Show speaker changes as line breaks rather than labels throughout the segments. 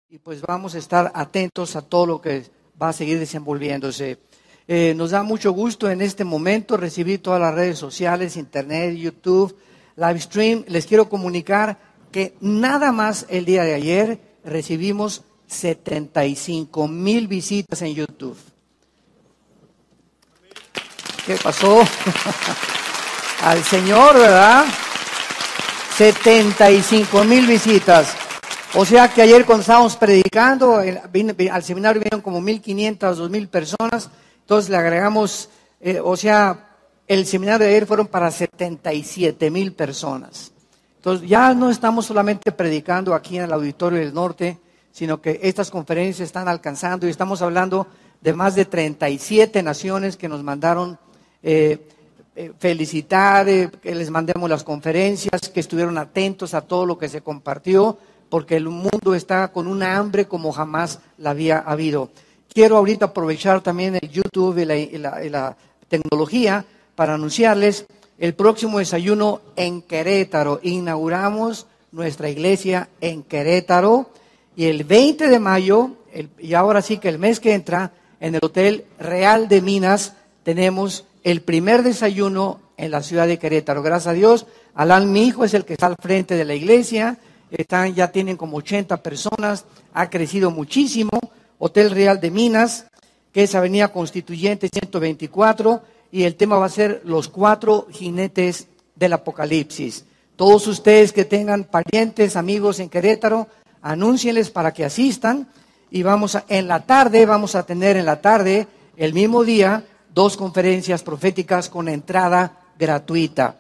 y pues vamos a estar atentos a todo lo que va a seguir desenvolviéndose. Nos da mucho gusto en este momento recibir todas las redes sociales, internet, YouTube, live stream. Les quiero comunicar que nada más el día de ayer recibimos 75,000 visitas en YouTube. ¿Qué pasó? Al Señor, ¿verdad? 75,000 visitas. O sea que ayer cuando estábamos predicando, al seminario vinieron como 1,500, 2,000 personas. Entonces le agregamos, el seminario de ayer fueron para 77,000 personas. Entonces ya no estamos solamente predicando aquí en el Auditorio del Norte, sino que estas conferencias están alcanzando y estamos hablando de más de 37 naciones que nos mandaron felicitar, que les mandemos las conferencias, que estuvieron atentos a todo lo que se compartió, porque el mundo está con una hambre como jamás la había habido. Quiero ahorita aprovechar también el YouTube y la tecnología para anunciarles el próximo desayuno en Querétaro. Inauguramos nuestra iglesia en Querétaro y el 20 de mayo, y ahora sí que el mes que entra, en el Hotel Real de Minas tenemos el primer desayuno en la ciudad de Querétaro. Gracias a Dios, Alan, mi hijo, es el que está al frente de la iglesia. Ya tienen como 80 personas, ha crecido muchísimo. Hotel Real de Minas, que es Avenida Constituyente 124, y el tema va a ser los 4 jinetes del Apocalipsis. Todos ustedes que tengan parientes, amigos en Querétaro, anúncienles para que asistan, y vamos a tener en la tarde, el mismo día, 2 conferencias proféticas con entrada gratuita.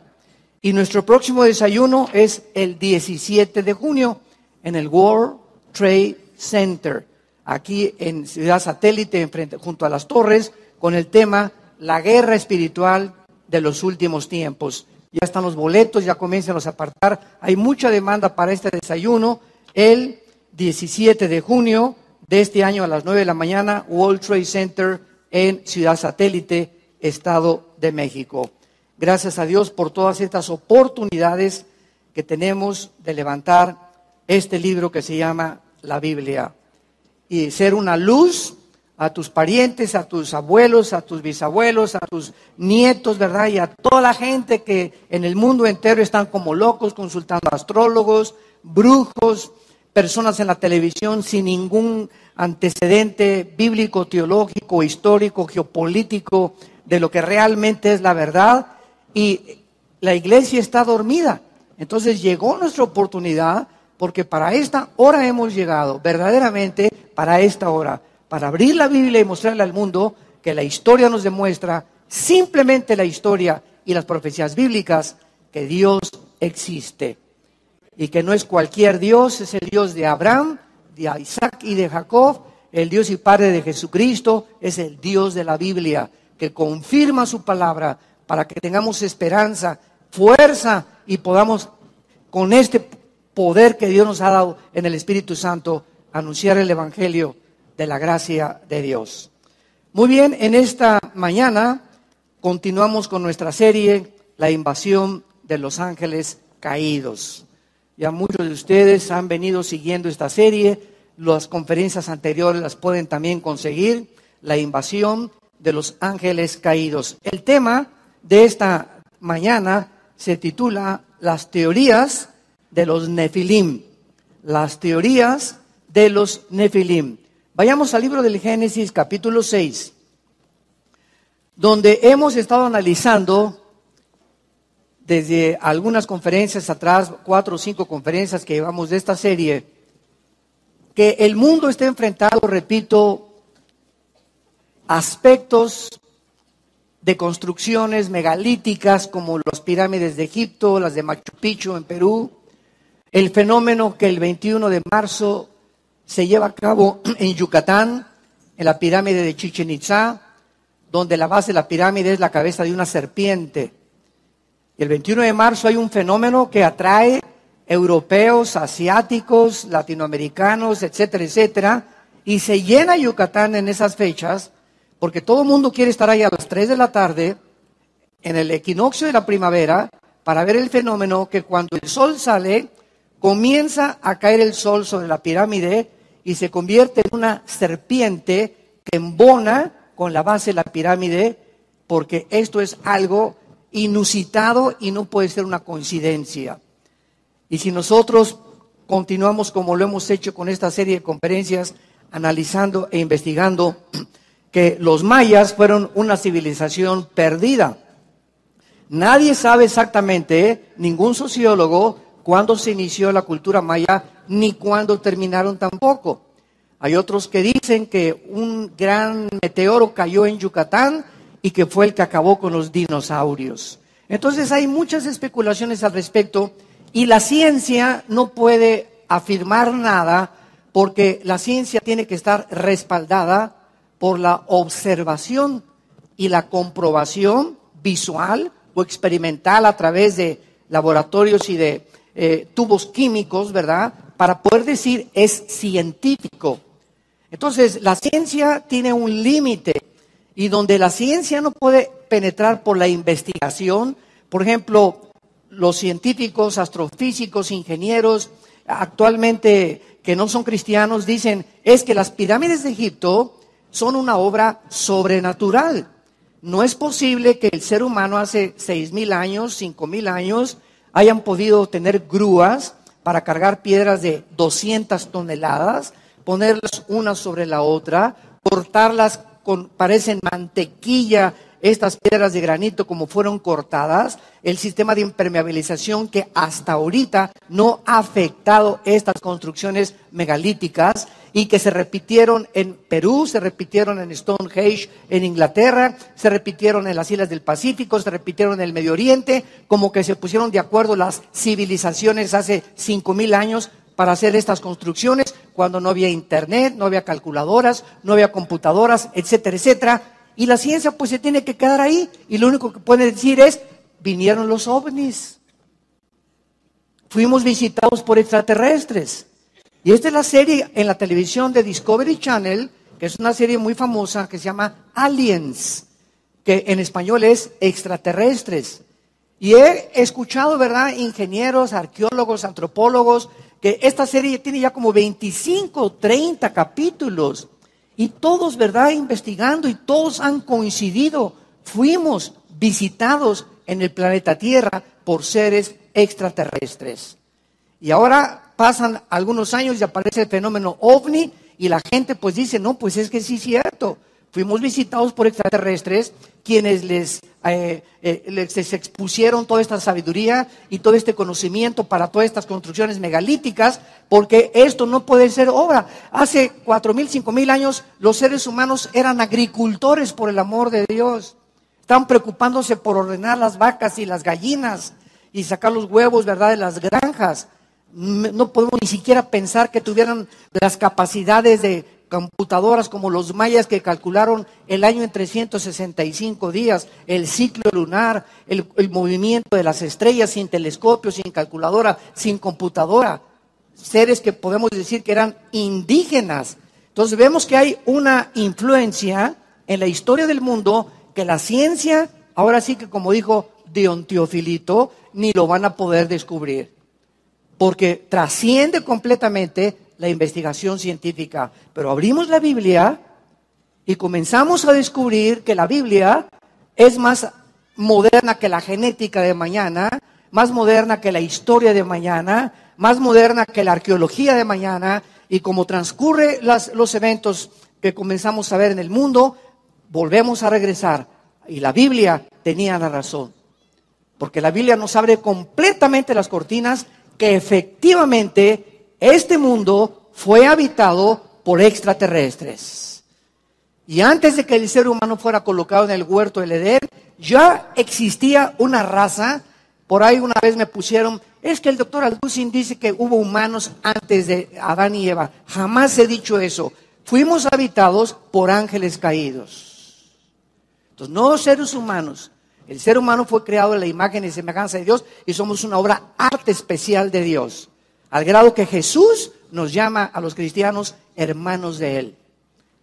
Y nuestro próximo desayuno es el 17 de junio en el World Trade Center, aquí en Ciudad Satélite, junto a las torres, con el tema La guerra espiritual de los últimos tiempos. Ya están los boletos, ya comienzan a apartar. Hay mucha demanda para este desayuno. El 17 de junio de este año a las 9 de la mañana, World Trade Center en Ciudad Satélite, Estado de México. Gracias a Dios por todas estas oportunidades que tenemos de levantar este libro que se llama la Biblia y ser una luz a tus parientes, a tus abuelos, a tus bisabuelos, a tus nietos, ¿verdad? Y a toda la gente que en el mundo entero están como locos consultando astrólogos, brujos, personas en la televisión sin ningún antecedente bíblico, teológico, histórico, geopolítico de lo que realmente es la verdad. Y la iglesia está dormida. Entonces llegó nuestra oportunidad, porque para esta hora hemos llegado, verdaderamente para esta hora, para abrir la Biblia y mostrarle al mundo que la historia nos demuestra, simplemente la historia y las profecías bíblicas, que Dios existe. Y que no es cualquier Dios, es el Dios de Abraham, de Isaac y de Jacob, el Dios y Padre de Jesucristo, es el Dios de la Biblia, que confirma su palabra, para que tengamos esperanza, fuerza y podamos, con este poder que Dios nos ha dado en el Espíritu Santo, anunciar el Evangelio de la gracia de Dios. Muy bien, en esta mañana continuamos con nuestra serie, La invasión de los ángeles caídos. Ya muchos de ustedes han venido siguiendo esta serie, las conferencias anteriores las pueden también conseguir, La invasión de los ángeles caídos. El tema de esta mañana se titula Las teorías de los Nefilim. Las teorías de los Nefilim. Vayamos al libro del Génesis, capítulo 6, donde hemos estado analizando desde algunas conferencias atrás, 4 o 5 conferencias que llevamos de esta serie, que el mundo está enfrentando, repito, aspectos de construcciones megalíticas como las pirámides de Egipto, las de Machu Picchu en Perú, el fenómeno que el 21 de marzo se lleva a cabo en Yucatán, en la pirámide de Chichén Itzá, donde la base de la pirámide es la cabeza de una serpiente. Y el 21 de marzo hay un fenómeno que atrae europeos, asiáticos, latinoamericanos, etcétera, etcétera, y se llena Yucatán en esas fechas, porque todo el mundo quiere estar ahí a las 3 de la tarde, en el equinoccio de la primavera, para ver el fenómeno que cuando el sol sale, comienza a caer el sol sobre la pirámide y se convierte en una serpiente que embona con la base de la pirámide, porque esto es algo inusitado y no puede ser una coincidencia. Y si nosotros continuamos como lo hemos hecho con esta serie de conferencias, analizando e investigando que los mayas fueron una civilización perdida. Nadie sabe exactamente, ningún sociólogo, cuándo se inició la cultura maya, ni cuándo terminaron tampoco. Hay otros que dicen que un gran meteoro cayó en Yucatán y que fue el que acabó con los dinosaurios. Entonces hay muchas especulaciones al respecto y la ciencia no puede afirmar nada porque la ciencia tiene que estar respaldada por la observación y la comprobación visual o experimental a través de laboratorios y de tubos químicos, ¿verdad? Para poder decir es científico. Entonces, la ciencia tiene un límite y donde la ciencia no puede penetrar por la investigación, por ejemplo, los científicos, astrofísicos, ingenieros, actualmente que no son cristianos, dicen es que las pirámides de Egipto son una obra sobrenatural. No es posible que el ser humano hace 6,000 años, 5,000 años, hayan podido tener grúas para cargar piedras de 200 toneladas, ponerlas una sobre la otra, cortarlas parecen mantequilla, estas piedras de granito como fueron cortadas, el sistema de impermeabilización que hasta ahorita no ha afectado estas construcciones megalíticas y que se repitieron en Perú, se repitieron en Stonehenge en Inglaterra, se repitieron en las islas del Pacífico, se repitieron en el Medio Oriente, como que se pusieron de acuerdo las civilizaciones hace 5,000 años para hacer estas construcciones, cuando no había internet, no había calculadoras, no había computadoras, etcétera, etcétera. Y la ciencia pues se tiene que quedar ahí y lo único que puede decir es, vinieron los ovnis. Fuimos visitados por extraterrestres. Y esta es la serie en la televisión de Discovery Channel, que es una serie muy famosa que se llama Aliens, que en español es extraterrestres. Y he escuchado, ¿verdad?, ingenieros, arqueólogos, antropólogos, que esta serie tiene ya como 25, 30 capítulos. Y todos, ¿verdad?, investigando y todos han coincidido. Fuimos visitados en el planeta Tierra por seres extraterrestres. Y ahora pasan algunos años y aparece el fenómeno OVNI y la gente pues dice, no, pues es que sí es cierto. Fuimos visitados por extraterrestres quienes les expusieron toda esta sabiduría y todo este conocimiento para todas estas construcciones megalíticas, porque esto no puede ser obra. Hace 4,000, 5,000 años los seres humanos eran agricultores por el amor de Dios. Estaban preocupándose por ordenar las vacas y las gallinas y sacar los huevos, ¿verdad?, de las granjas. No podemos ni siquiera pensar que tuvieran las capacidades de computadoras como los mayas que calcularon el año en 365 días, el ciclo lunar, el movimiento de las estrellas sin telescopio, sin calculadora, sin computadora. Seres que podemos decir que eran indígenas. Entonces vemos que hay una influencia en la historia del mundo que la ciencia, ahora sí que como dijo Dion Teofilito, ni lo van a poder descubrir. Porque trasciende completamente la investigación científica. Pero abrimos la Biblia y comenzamos a descubrir que la Biblia es más moderna que la genética de mañana, más moderna que la historia de mañana, más moderna que la arqueología de mañana. Y como transcurre los eventos que comenzamos a ver en el mundo, volvemos a regresar. Y la Biblia tenía la razón. Porque la Biblia nos abre completamente las cortinas que efectivamente este mundo fue habitado por extraterrestres. Y antes de que el ser humano fuera colocado en el huerto del Edén, ya existía una raza. Por ahí una vez me pusieron, es que el doctor Alducin dice que hubo humanos antes de Adán y Eva. Jamás he dicho eso. Fuimos habitados por ángeles caídos. Entonces, no seres humanos. El ser humano fue creado en la imagen y semejanza de Dios y somos una obra arte especial de Dios. Al grado que Jesús nos llama a los cristianos hermanos de Él.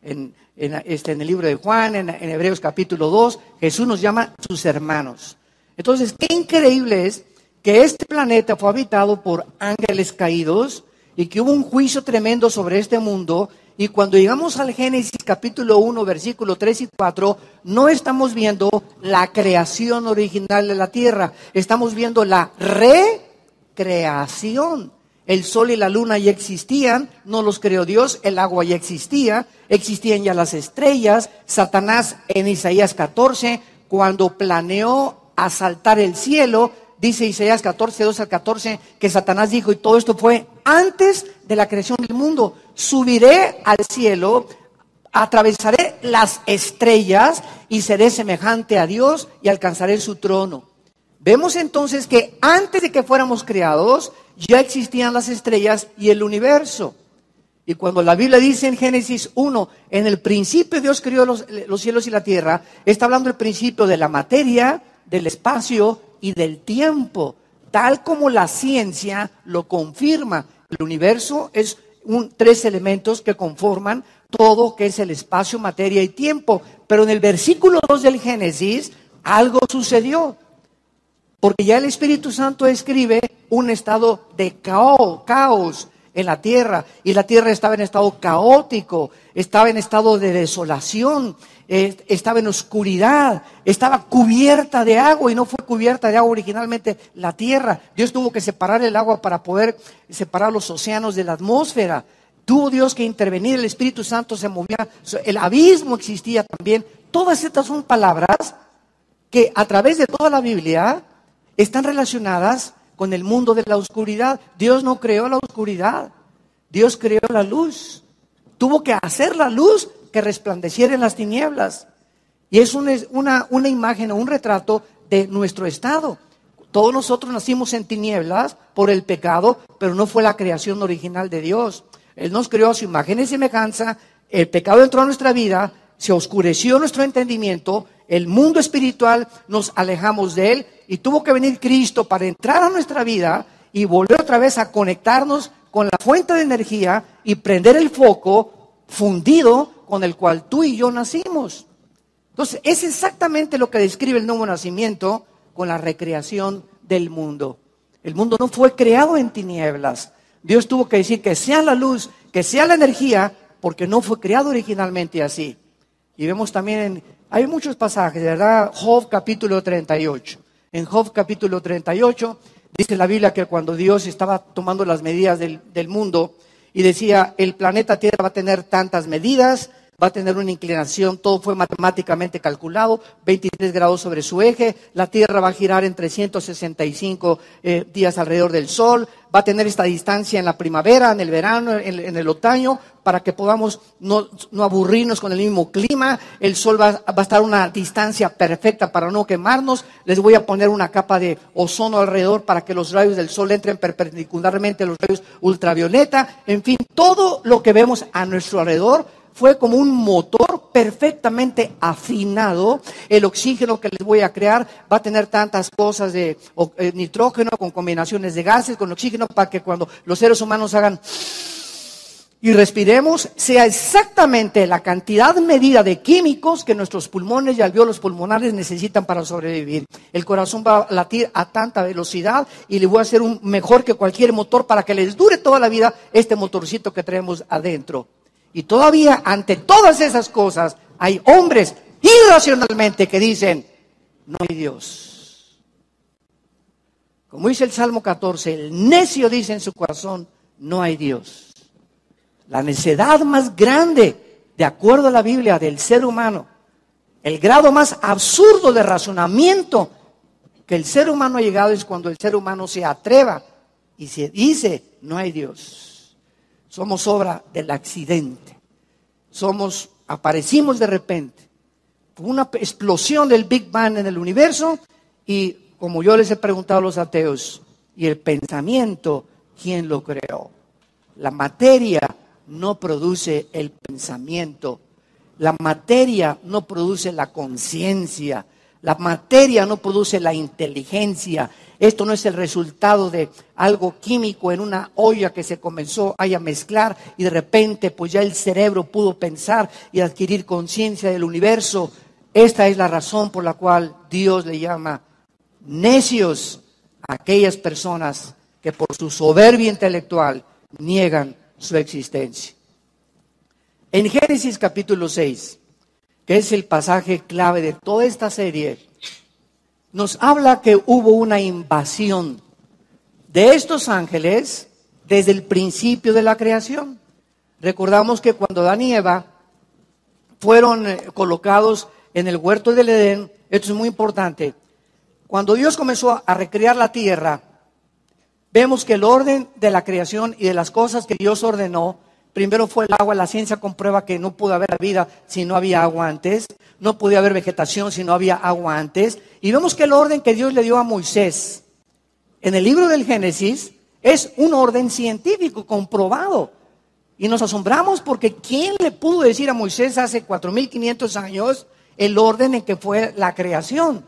En el libro de Juan, en Hebreos capítulo 2, Jesús nos llama sus hermanos. Entonces, qué increíble es que este planeta fue habitado por ángeles caídos y que hubo un juicio tremendo sobre este mundo. Y cuando llegamos al Génesis capítulo 1, versículo 3 y 4, no estamos viendo la creación original de la tierra, estamos viendo la recreación. El sol y la luna ya existían, no los creó Dios, el agua ya existía, existían ya las estrellas. Satanás en Isaías 14, cuando planeó asaltar el cielo, dice Isaías 14, 2 al 14, que Satanás dijo, y todo esto fue antes de la creación del mundo: subiré al cielo, atravesaré las estrellas y seré semejante a Dios y alcanzaré su trono. Vemos entonces que antes de que fuéramos creados, ya existían las estrellas y el universo. Y cuando la Biblia dice en Génesis 1, en el principio Dios creó los cielos y la tierra, está hablando del principio de la materia, del espacio y del tiempo, tal como la ciencia lo confirma. El universo es tres elementos que conforman todo, que es el espacio, materia y tiempo. Pero en el versículo 2 del Génesis, algo sucedió. Porque ya el Espíritu Santo escribe un estado de caos en la tierra. Y la tierra estaba en estado caótico, estaba en estado de desolación, estaba en oscuridad, estaba cubierta de agua, y no fue cubierta de agua originalmente la tierra. Dios tuvo que separar el agua para poder separar los océanos de la atmósfera. Tuvo Dios que intervenir, el Espíritu Santo se movía, el abismo existía también. Todas estas son palabras que a través de toda la Biblia están relacionadas con el mundo de la oscuridad. Dios no creó la oscuridad, Dios creó la luz. Tuvo que hacer la luz que resplandeciera en las tinieblas. Y es una imagen o un retrato de nuestro estado. Todos nosotros nacimos en tinieblas por el pecado, pero no fue la creación original de Dios. Él nos creó a su imagen y semejanza. El pecado entró a nuestra vida, se oscureció nuestro entendimiento, el mundo espiritual, nos alejamos de él, y tuvo que venir Cristo para entrar a nuestra vida y volver otra vez a conectarnos con la fuente de energía y prender el foco fundido con el cual tú y yo nacimos. Entonces, es exactamente lo que describe el nuevo nacimiento con la recreación del mundo. El mundo no fue creado en tinieblas. Dios tuvo que decir que sea la luz, que sea la energía, porque no fue creado originalmente así. Y vemos también, hay muchos pasajes, ¿verdad? Job capítulo 38. En Job capítulo 38 dice la Biblia que cuando Dios estaba tomando las medidas del mundo y decía, el planeta Tierra va a tener tantas medidas, va a tener una inclinación, todo fue matemáticamente calculado, 23 grados sobre su eje, la Tierra va a girar en 365 días alrededor del Sol, va a tener esta distancia en la primavera, en el verano, en el otoño, para que podamos no aburrirnos con el mismo clima. El Sol va a estar a una distancia perfecta para no quemarnos. Les voy a poner una capa de ozono alrededor para que los rayos del Sol entren perpendicularmente a los rayos ultravioleta. En fin, todo lo que vemos a nuestro alrededor fue como un motor perfectamente afinado. El oxígeno que les voy a crear va a tener tantas cosas de nitrógeno con combinaciones de gases, con oxígeno, para que cuando los seres humanos hagan y respiremos, sea exactamente la cantidad medida de químicos que nuestros pulmones y alvéolos pulmonares necesitan para sobrevivir. El corazón va a latir a tanta velocidad y le voy a hacer un mejor que cualquier motor para que les dure toda la vida este motorcito que traemos adentro. Y todavía ante todas esas cosas hay hombres irracionalmente que dicen, no hay Dios. Como dice el Salmo 14, el necio dice en su corazón, no hay Dios. La necedad más grande, de acuerdo a la Biblia, del ser humano, el grado más absurdo de razonamiento que el ser humano ha llegado es cuando el ser humano se atreva y se dice, no hay Dios. Somos obra del accidente. Aparecimos de repente. Fue una explosión del Big Bang en el universo y, como yo les he preguntado a los ateos, ¿y el pensamiento quién lo creó? La materia no produce el pensamiento. La materia no produce la conciencia. La materia no produce la inteligencia. Esto no es el resultado de algo químico en una olla que se comenzó a mezclar y de repente pues ya el cerebro pudo pensar y adquirir conciencia del universo. Esta es la razón por la cual Dios le llama necios a aquellas personas que por su soberbia intelectual niegan su existencia. En Génesis capítulo 6, que es el pasaje clave de toda esta serie, nos habla que hubo una invasión de estos ángeles desde el principio de la creación. Recordamos que cuando Adán y Eva fueron colocados en el huerto del Edén, esto es muy importante, cuando Dios comenzó a recrear la tierra, vemos que el orden de la creación y de las cosas que Dios ordenó, primero fue el agua. La ciencia comprueba que no pudo haber vida si no había agua antes, no podía haber vegetación si no había agua antes, y vemos que el orden que Dios le dio a Moisés en el libro del Génesis es un orden científico comprobado. Y nos asombramos porque ¿quién le pudo decir a Moisés hace 4.500 años el orden en que fue la creación?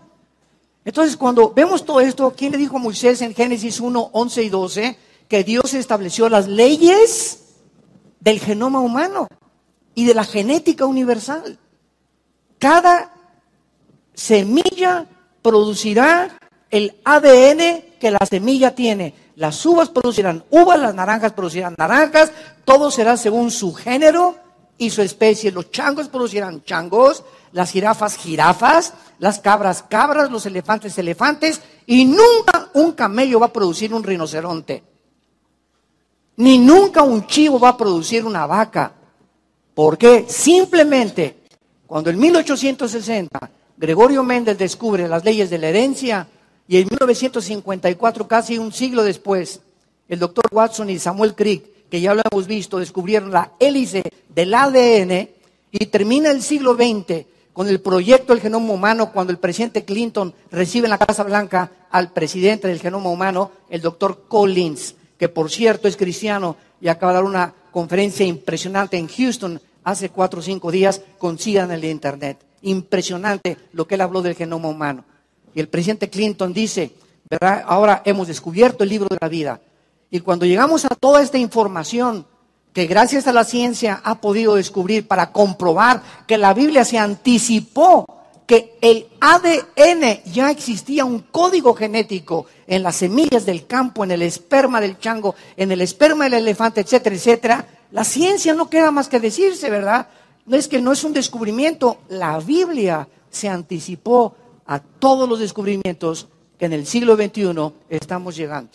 Entonces, cuando vemos todo esto, ¿quién le dijo a Moisés en Génesis 1, 11 y 12 que Dios estableció las leyes del genoma humano y de la genética universal? Cada semilla producirá el ADN que la semilla tiene. Las uvas producirán uvas, las naranjas producirán naranjas, todo será según su género y su especie. Los changos producirán changos, las jirafas jirafas, las cabras cabras, los elefantes elefantes, y nunca un camello va a producir un rinoceronte, ni nunca un chivo va a producir una vaca. ¿Por qué? Simplemente cuando en 1860 Gregorio Mendel descubre las leyes de la herencia, y en 1954, casi un siglo después, el doctor Watson y Samuel Crick, que ya lo hemos visto, descubrieron la hélice del ADN, y termina el siglo XX con el proyecto del genoma humano, cuando el presidente Clinton recibe en la Casa Blanca al presidente del genoma humano, el doctor Collins, que por cierto es cristiano y acaba de dar una conferencia impresionante en Houston hace 4 o 5 días. Consigan en el internet. Impresionante lo que él habló del genoma humano. Y el presidente Clinton dice, ¿verdad? Ahora hemos descubierto el libro de la vida. Y cuando llegamos a toda esta información que gracias a la ciencia ha podido descubrir para comprobar que la Biblia se anticipó, que el ADN ya existía, un código genético en las semillas del campo, en el esperma del chango, en el esperma del elefante, etcétera, etcétera. La ciencia no queda más que decirse, ¿verdad? No es que no es un descubrimiento, la Biblia se anticipó a todos los descubrimientos que en el siglo XXI estamos llegando.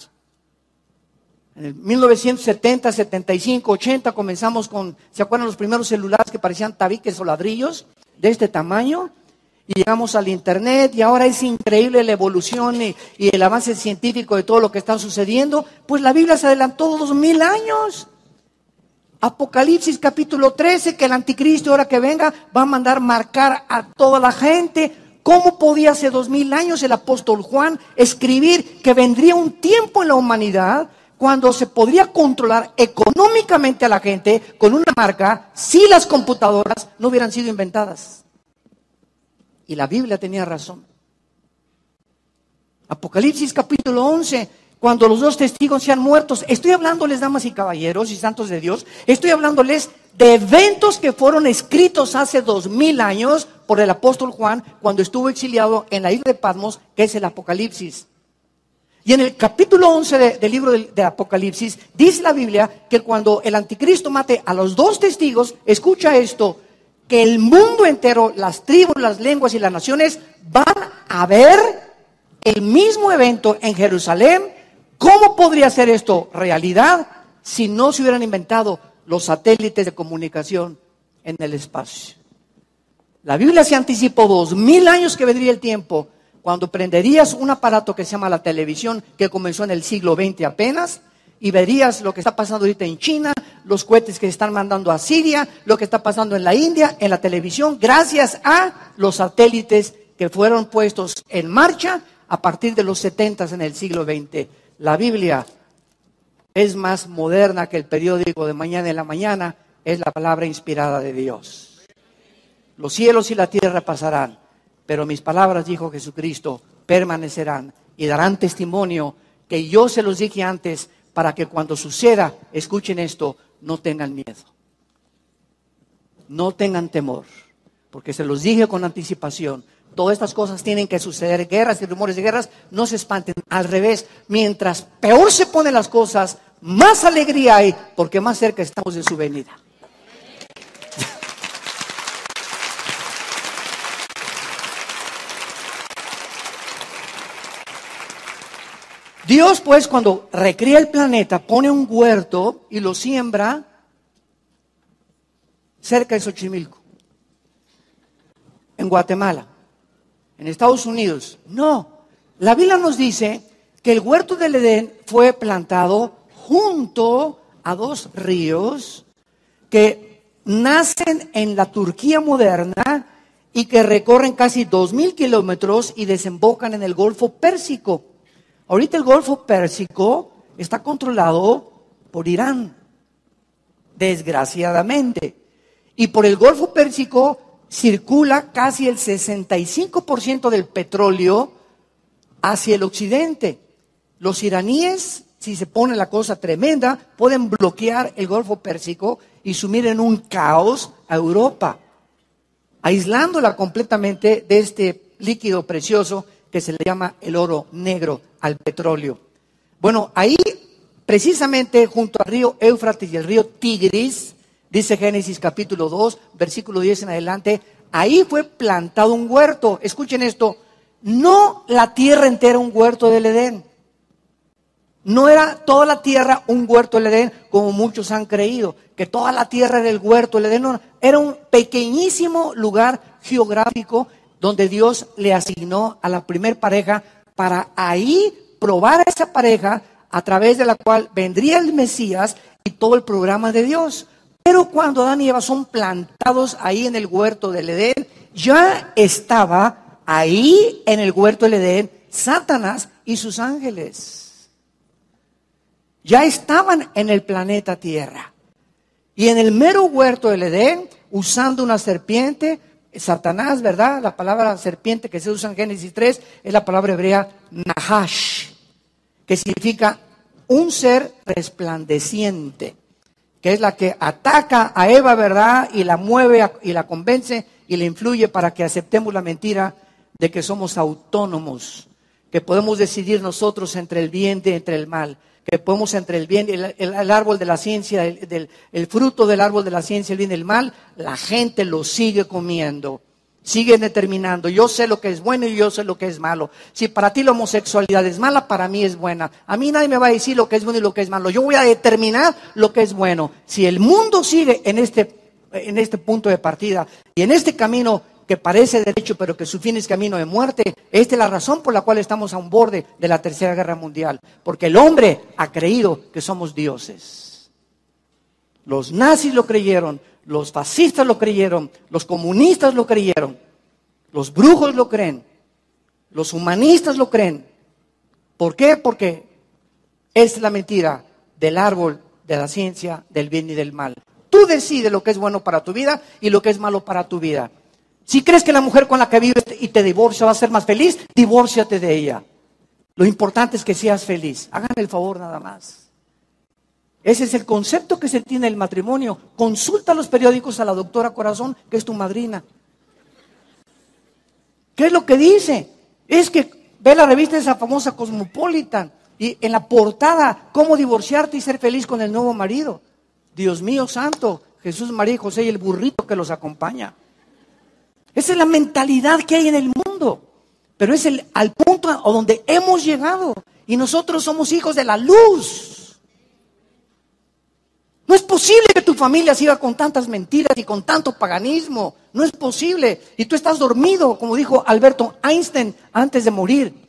En el 1970, 75, 80 comenzamos con, ¿se acuerdan los primeros celulares que parecían tabiques o ladrillos de este tamaño? Y llegamos al internet y ahora es increíble la evolución y el avance científico de todo lo que está sucediendo. Pues la Biblia se adelantó 2000 años. Apocalipsis capítulo 13, que el anticristo ahora que venga va a mandar marcar a toda la gente. ¿Cómo podía hace 2000 años el apóstol Juan escribir que vendría un tiempo en la humanidad cuando se podría controlar económicamente a la gente con una marca si las computadoras no hubieran sido inventadas? Y la Biblia tenía razón. Apocalipsis capítulo 11, cuando los 2 testigos sean muertos. Estoy hablándoles, damas y caballeros y santos de Dios, estoy hablándoles de eventos que fueron escritos hace 2000 años por el apóstol Juan cuando estuvo exiliado en la isla de Patmos, que es el Apocalipsis. Y en el capítulo 11 del libro de Apocalipsis, dice la Biblia que cuando el anticristo mate a los 2 testigos, escucha esto, que el mundo entero, las tribus, las lenguas y las naciones van a ver el mismo evento en Jerusalén. ¿Cómo podría ser esto realidad si no se hubieran inventado los satélites de comunicación en el espacio? La Biblia se anticipó 2000 años que vendría el tiempo cuando prenderías un aparato que se llama la televisión, que comenzó en el siglo XX apenas, y verías lo que está pasando ahorita en China, los cohetes que se están mandando a Siria, lo que está pasando en la India, en la televisión, gracias a los satélites que fueron puestos en marcha a partir de los 70 en el siglo XX. La Biblia es más moderna que el periódico de mañana en la mañana, es la palabra inspirada de Dios. Los cielos y la tierra pasarán, pero mis palabras, dijo Jesucristo, permanecerán y darán testimonio que yo se los dije antes, para que cuando suceda, escuchen esto, no tengan miedo. No tengan temor, porque se los dije con anticipación. Todas estas cosas tienen que suceder, guerras y rumores de guerras, no se espanten. Al revés, mientras peor se ponen las cosas, más alegría hay, porque más cerca estamos de su venida. Dios, pues, cuando recrea el planeta, pone un huerto y lo siembra cerca de Xochimilco, en Guatemala, en Estados Unidos. No, la Biblia nos dice que el huerto del Edén fue plantado junto a dos ríos que nacen en la Turquía moderna y que recorren casi 2,000 kilómetros y desembocan en el Golfo Pérsico. Ahorita el Golfo Pérsico está controlado por Irán, desgraciadamente. Y por el Golfo Pérsico circula casi el 65% del petróleo hacia el occidente. Los iraníes, si se pone la cosa tremenda, pueden bloquear el Golfo Pérsico y sumir en un caos a Europa, aislándola completamente de este líquido precioso que se le llama el oro negro, al petróleo. Bueno, ahí precisamente junto al río Éufrates y el río Tigris, dice Génesis capítulo 2, versículo 10 en adelante, ahí fue plantado un huerto. Escuchen esto, no la tierra entera un huerto del Edén. No era toda la tierra un huerto del Edén, como muchos han creído, que toda la tierra era el huerto del Edén. No, era un pequeñísimo lugar geográfico donde Dios le asignó a la primer pareja para ahí probar a esa pareja a través de la cual vendría el Mesías y todo el programa de Dios. Pero cuando Adán y Eva son plantados ahí en el huerto del Edén, ya estaba ahí en el huerto del Edén Satanás y sus ángeles. Ya estaban en el planeta Tierra. Y en el mero huerto del Edén, usando una serpiente, Satanás, ¿verdad? La palabra serpiente que se usa en Génesis 3 es la palabra hebrea Nahash, que significa un ser resplandeciente, que es la que ataca a Eva, ¿verdad? Y la mueve y la convence y le influye para que aceptemos la mentira de que somos autónomos, que podemos decidir nosotros entre el bien y entre el mal, que podemos entre el bien, el árbol de la ciencia, el fruto del árbol de la ciencia, el bien y el mal, la gente lo sigue comiendo, sigue determinando, yo sé lo que es bueno y yo sé lo que es malo. Si para ti la homosexualidad es mala, para mí es buena. A mí nadie me va a decir lo que es bueno y lo que es malo, yo voy a determinar lo que es bueno. Si el mundo sigue en este punto de partida y en este camino que parece derecho, pero que su fin es camino de muerte, esta es la razón por la cual estamos a un borde de la Tercera Guerra Mundial, porque el hombre ha creído que somos dioses. Los nazis lo creyeron, los fascistas lo creyeron, los comunistas lo creyeron, los brujos lo creen, los humanistas lo creen. ¿Por qué? Porque es la mentira del árbol de la ciencia del bien y del mal. Tú decides lo que es bueno para tu vida y lo que es malo para tu vida. Si crees que la mujer con la que vives y te divorcia va a ser más feliz, divórciate de ella. Lo importante es que seas feliz. Hagan el favor nada más. Ese es el concepto que se tiene del matrimonio. Consulta los periódicos a la doctora Corazón, que es tu madrina. ¿Qué es lo que dice? Es que ve la revista esa famosa Cosmopolitan y en la portada, cómo divorciarte y ser feliz con el nuevo marido. Dios mío santo, Jesús, María y José y el burrito que los acompaña. Esa es la mentalidad que hay en el mundo, pero es al punto a donde hemos llegado y nosotros somos hijos de la luz. No es posible que tu familia siga con tantas mentiras y con tanto paganismo, no es posible. Y tú estás dormido, como dijo Alberto Einstein antes de morir.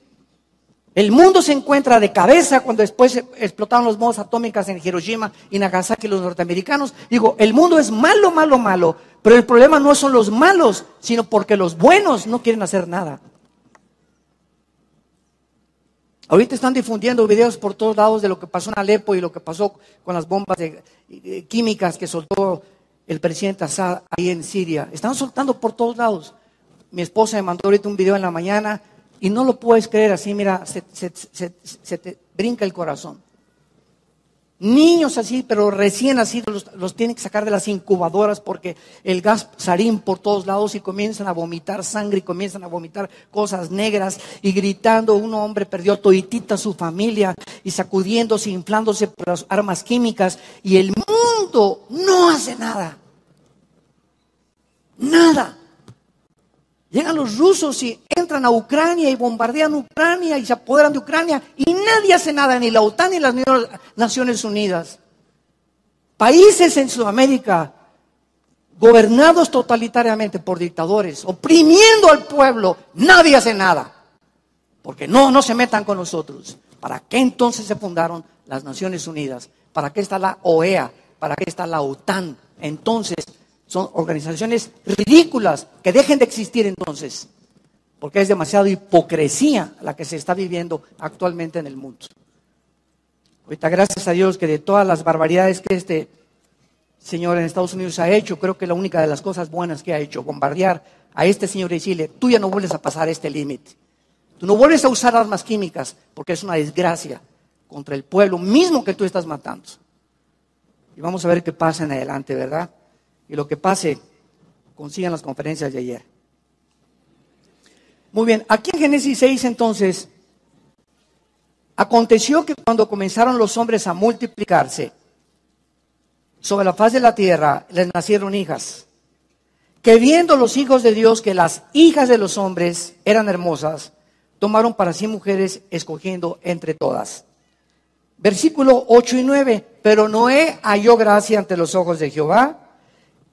El mundo se encuentra de cabeza cuando después explotaron las bombas atómicas en Hiroshima y Nagasaki los norteamericanos. Digo, el mundo es malo, malo, malo, pero el problema no son los malos, sino porque los buenos no quieren hacer nada. Ahorita están difundiendo videos por todos lados de lo que pasó en Alepo y lo que pasó con las bombas químicas que soltó el presidente Assad ahí en Siria. Están soltando por todos lados. Mi esposa me mandó ahorita un video en la mañana y no lo puedes creer así, mira, se te brinca el corazón. Niños así, pero recién nacidos, los tienen que sacar de las incubadoras porque el gas sarín por todos lados y comienzan a vomitar sangre y comienzan a vomitar cosas negras y gritando. Un hombre perdió toditita su familia y sacudiéndose, inflándose por las armas químicas, y el mundo no hace nada. Nada. Llegan los rusos y entran a Ucrania y bombardean Ucrania y se apoderan de Ucrania y nadie hace nada, ni la OTAN ni las Naciones Unidas. Países en Sudamérica gobernados totalitariamente por dictadores, oprimiendo al pueblo, nadie hace nada. Porque no se metan con nosotros. ¿Para qué entonces se fundaron las Naciones Unidas? ¿Para qué está la OEA? ¿Para qué está la OTAN? Entonces, son organizaciones ridículas que dejen de existir entonces, porque es demasiada hipocresía la que se está viviendo actualmente en el mundo. Ahorita, gracias a Dios, que de todas las barbaridades que este señor en Estados Unidos ha hecho, creo que la única de las cosas buenas que ha hecho, bombardear a este señor y decirle: tú ya no vuelves a pasar este límite, tú no vuelves a usar armas químicas, porque es una desgracia contra el pueblo mismo que tú estás matando. Y vamos a ver qué pasa en adelante, ¿verdad? Y lo que pase, consigan las conferencias de ayer. Muy bien, aquí en Génesis 6 entonces, aconteció que cuando comenzaron los hombres a multiplicarse sobre la faz de la tierra, les nacieron hijas, que viendo los hijos de Dios que las hijas de los hombres eran hermosas, tomaron para sí mujeres, escogiendo entre todas. Versículo 8 y 9, pero Noé halló gracia ante los ojos de Jehová.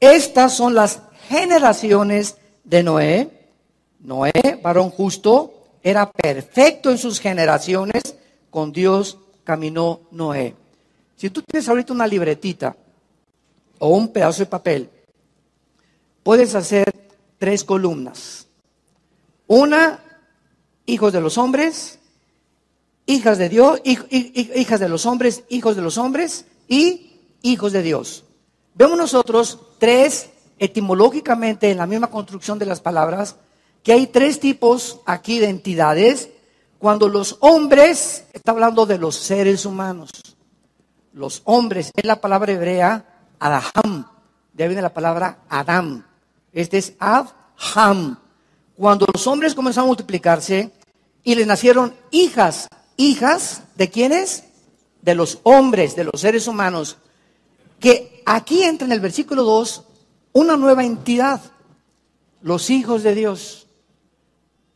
Estas son las generaciones de Noé. Noé, varón justo, era perfecto en sus generaciones. Con Dios caminó Noé. Si tú tienes ahorita una libretita o un pedazo de papel, puedes hacer 3 columnas. Una, hijos de los hombres, hijas de Dios, hijas de los hombres, hijos de los hombres y hijos de Dios. Vemos nosotros 3, etimológicamente en la misma construcción de las palabras, que hay 3 tipos aquí de entidades. Cuando los hombres, está hablando de los seres humanos. Los hombres, es la palabra hebrea Adaham, de ahí viene la palabra Adam. Este es Adham. Cuando los hombres comenzaron a multiplicarse y les nacieron hijas. ¿Hijas de quiénes? De los hombres, de los seres humanos. Que aquí entra en el versículo 2 una nueva entidad, los hijos de Dios.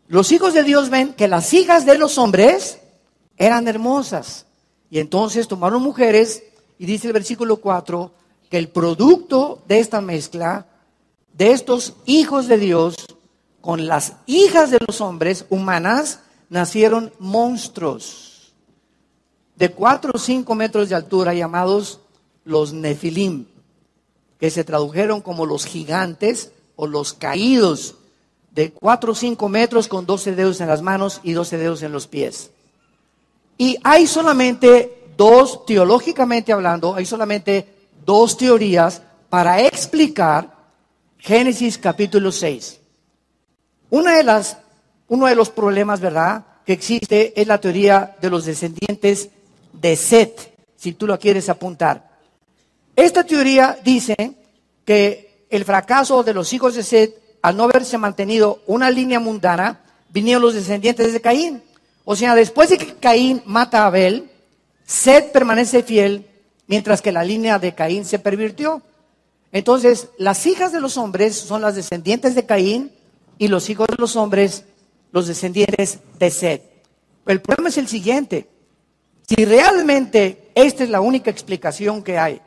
Los hijos de Dios ven que las hijas de los hombres eran hermosas y entonces tomaron mujeres, y dice el versículo 4 que el producto de esta mezcla de estos hijos de Dios con las hijas de los hombres humanas nacieron monstruos de 4 o 5 metros de altura llamados los Nefilim, que se tradujeron como los gigantes o los caídos, de 4 o 5 metros con 12 dedos en las manos y 12 dedos en los pies. Y hay solamente 2, teológicamente hablando, hay solamente 2 teorías para explicar Génesis capítulo 6. Uno de los problemas, ¿verdad?, que existe es la teoría de los descendientes de Set, si tú lo quieres apuntar. Esta teoría dice que el fracaso de los hijos de Set, al no haberse mantenido una línea mundana, vinieron los descendientes de Caín. O sea, después de que Caín mata a Abel, Set permanece fiel, mientras que la línea de Caín se pervirtió. Entonces, las hijas de los hombres son las descendientes de Caín y los hijos de los hombres, los descendientes de Set. El problema es el siguiente: si realmente esta es la única explicación que hay,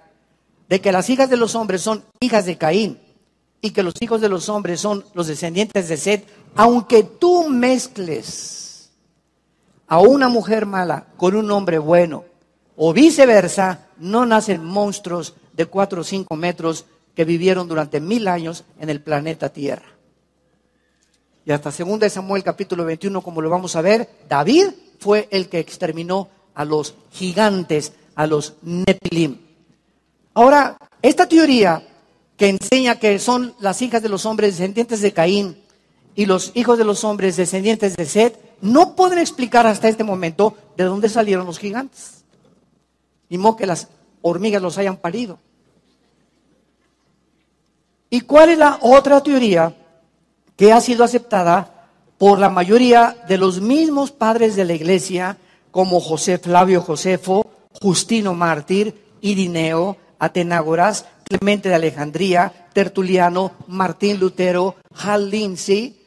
de que las hijas de los hombres son hijas de Caín y que los hijos de los hombres son los descendientes de Set, aunque tú mezcles a una mujer mala con un hombre bueno o viceversa, no nacen monstruos de 4 o 5 metros que vivieron durante 1000 años en el planeta Tierra. Y hasta 2 Samuel capítulo 21, como lo vamos a ver, David fue el que exterminó a los gigantes, a los Nefilim. Ahora, esta teoría que enseña que son las hijas de los hombres descendientes de Caín y los hijos de los hombres descendientes de Set, no pueden explicar hasta este momento de dónde salieron los gigantes. Ni modo que las hormigas los hayan parido. ¿Y cuál es la otra teoría que ha sido aceptada por la mayoría de los mismos padres de la iglesia, como José Flavio Josefo, Justino Mártir, Irineo, Atenágoras, Clemente de Alejandría, Tertuliano, Martín Lutero, Hal Lindsey,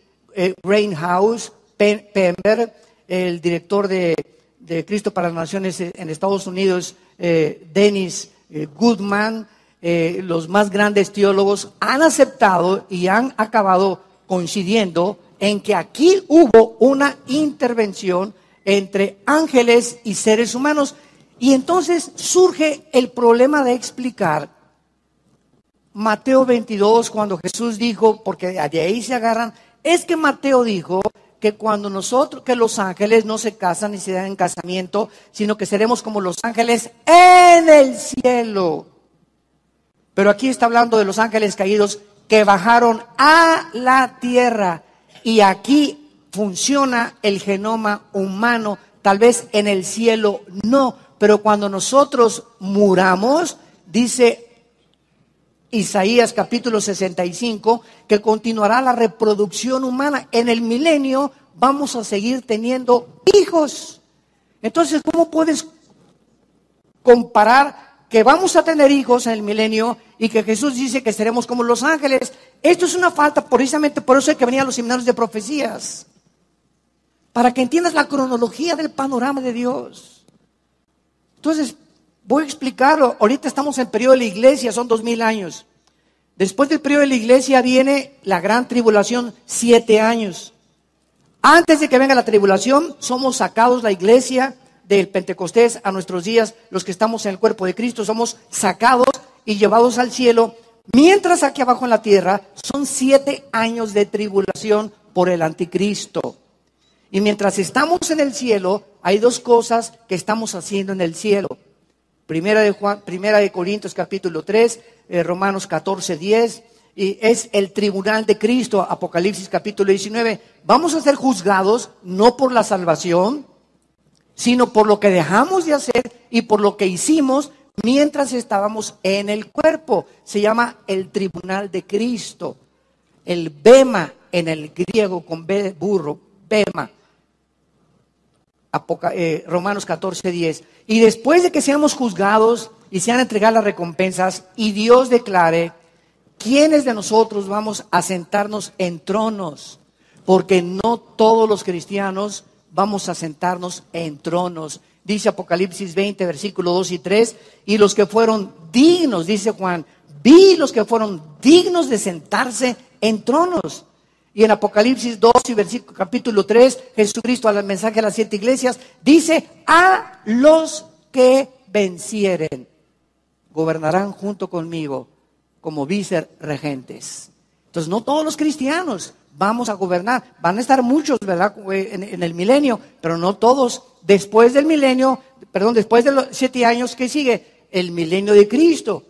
Reinhaus, Pember, el director de Cristo para las Naciones en Estados Unidos, Dennis Goodman, los más grandes teólogos han aceptado y han acabado coincidiendo en que aquí hubo una intervención entre ángeles y seres humanos. Y entonces surge el problema de explicar Mateo 22, cuando Jesús dijo, porque de ahí se agarran, es que Mateo dijo que que los ángeles no se casan ni se dan en casamiento, sino que seremos como los ángeles en el cielo. Pero aquí está hablando de los ángeles caídos que bajaron a la tierra. Y aquí funciona el genoma humano, tal vez en el cielo no, pero cuando nosotros muramos, dice Isaías capítulo 65, que continuará la reproducción humana. En el milenio vamos a seguir teniendo hijos. Entonces, ¿cómo puedes comparar que vamos a tener hijos en el milenio y que Jesús dice que seremos como los ángeles? Esto es una falta, precisamente por eso hay que venir a los seminarios de profecías, para que entiendas la cronología del panorama de Dios. Entonces, voy a explicarlo. Ahorita estamos en el periodo de la iglesia, son 2000 años. Después del periodo de la iglesia viene la gran tribulación, 7 años. Antes de que venga la tribulación, somos sacados la iglesia del Pentecostés a nuestros días, los que estamos en el cuerpo de Cristo, somos sacados y llevados al cielo. Mientras aquí abajo en la tierra son 7 años de tribulación por el anticristo. Y mientras estamos en el cielo, hay 2 cosas que estamos haciendo en el cielo. Primera de Corintios capítulo 3, Romanos 14, 10, y es el tribunal de Cristo, Apocalipsis capítulo 19. Vamos a ser juzgados no por la salvación, sino por lo que dejamos de hacer y por lo que hicimos mientras estábamos en el cuerpo. Se llama el tribunal de Cristo. El bema en el griego con B de burro, bema. Romanos 14, 10. Y después de que seamos juzgados y sean entregadas las recompensas y Dios declare quiénes de nosotros vamos a sentarnos en tronos, porque no todos los cristianos vamos a sentarnos en tronos. Dice Apocalipsis 20, versículo 2 y 3, y los que fueron dignos, dice Juan, vi los que fueron dignos de sentarse en tronos. Y en Apocalipsis 2 y versículo capítulo 3, Jesucristo al mensaje a las 7 iglesias dice: a los que vencieren gobernarán junto conmigo como vicerregentes. Entonces no todos los cristianos vamos a gobernar, van a estar muchos, ¿verdad?, en el milenio, pero no todos. Después del milenio, después de los 7 años que sigue, el milenio de Cristo.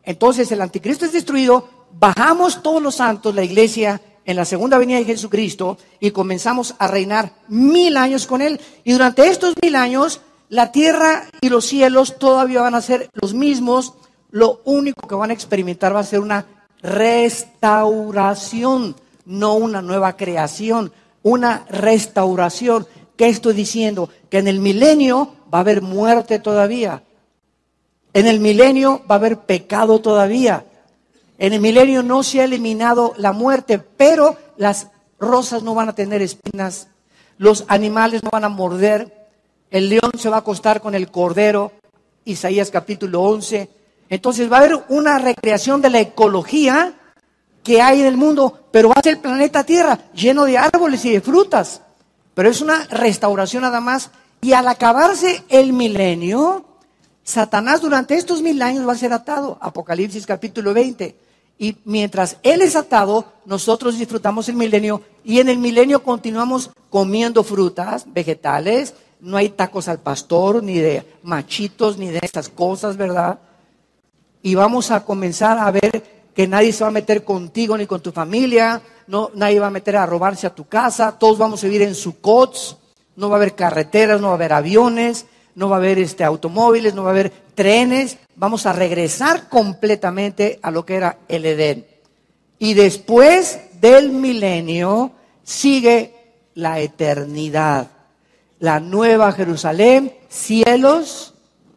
Entonces el anticristo es destruido, bajamos todos los santos, la iglesia, en la segunda venida de Jesucristo, y comenzamos a reinar 1000 años con Él. Y durante estos 1000 años, la tierra y los cielos todavía van a ser los mismos. Lo único que van a experimentar va a ser una restauración, no una nueva creación, una restauración. ¿Qué estoy diciendo? Que en el milenio va a haber muerte todavía. En el milenio va a haber pecado todavía. En el milenio no se ha eliminado la muerte, pero las rosas no van a tener espinas, los animales no van a morder, el león se va a acostar con el cordero, Isaías capítulo 11. Entonces va a haber una recreación de la ecología que hay en el mundo, pero va a ser el planeta Tierra lleno de árboles y de frutas. Pero es una restauración nada más. Y al acabarse el milenio, Satanás durante estos 1000 años va a ser atado. Apocalipsis capítulo 20. Y mientras Él es atado, nosotros disfrutamos el milenio. Y en el milenio continuamos comiendo frutas, vegetales. No hay tacos al pastor, ni de machitos, ni de estas cosas, ¿verdad? Y vamos a comenzar a ver que nadie se va a meter contigo ni con tu familia. No, nadie va a meter a robarse a tu casa. Todos vamos a vivir en Sucots. No va a haber carreteras, no va a haber aviones. no va a haber automóviles, no va a haber trenes. Vamos a regresar completamente a lo que era el Edén. Y después del milenio sigue la eternidad, la nueva Jerusalén, cielos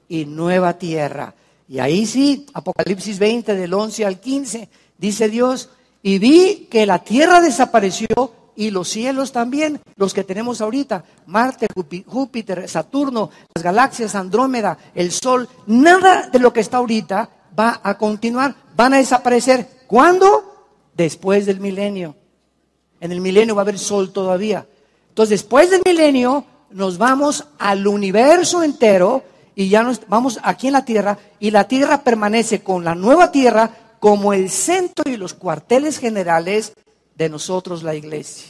y nueva tierra. Y ahí sí, Apocalipsis 20 del 11 al 15, dice Dios, y vi que la tierra desapareció y los cielos también, los que tenemos ahorita, Marte, Júpiter, Saturno, las galaxias, Andrómeda, el Sol, nada de lo que está ahorita va a continuar, van a desaparecer. ¿Cuándo? Después del milenio. En el milenio va a haber sol todavía. Entonces, después del milenio, nos vamos al universo entero y ya nos vamos aquí en la tierra, y la tierra permanece con la nueva tierra como el centro y los cuarteles generales de nosotros, la iglesia.